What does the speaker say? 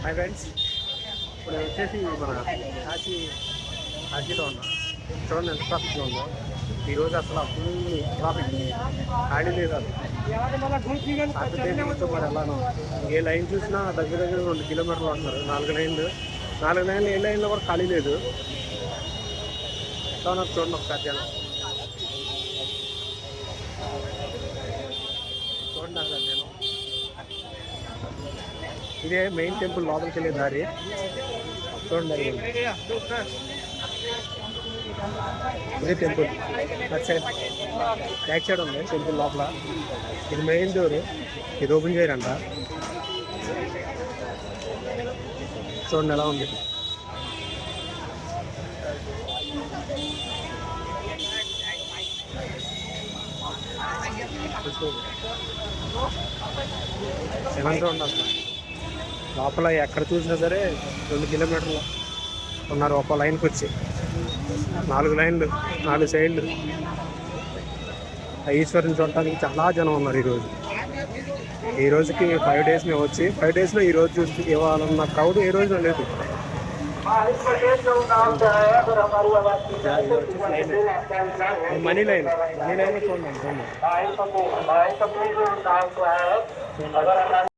Hi friends, ఇప్పుడు వచ్చేసి మన కాశీలో ఉన్నా. చూడండి ఎంత ట్రాఫిక్గా ఉందో. ఈరోజు అసలు ఫుల్ ట్రాఫిక్, ఖాళీ లేదు. సాటర్డే మరి ఎలానో ఏ లైన్ చూసినా దగ్గర 2 కిలోమీటర్లు అంటున్నారు. 4 లైన్లు ఏ లైన్లో కూడా ఖాళీ లేదు. ఎలా ఉన్నారు చూడండి ఒకసారి జనం. చూడండి అసలు జనం. ఇదే మెయిన్ టెంపుల్ లోపలికి వెళ్ళే దారి. చూడండి ఇదే టెంపుల్. బ్యాక్ సైడ్ ఉంది టెంపుల్ లోపల. ఇది మెయిన్ డోర్. ఇది ఓపెన్ చేయరంట. చూడండి ఎలా ఉంది. జనంగా ఉండాలి లోపల. ఎక్కడ చూసినా సరే 2 కిలోమీటర్లు ఉన్నారు ఒక లైన్కి వచ్చి. 4 లైన్లు 4 సైడ్లు. ఈశ్వరుని చూడటానికి చాలా జనం ఉన్నారు ఈరోజు. ఈ రోజుకి 5 డేస్ మేము వచ్చి 5 డేస్లో ఈ రోజు చూసి ఇవ్వాలన్న క్రౌడ్ ఏ రోజులో లేదు. మనీ లైన్లో చూడండి.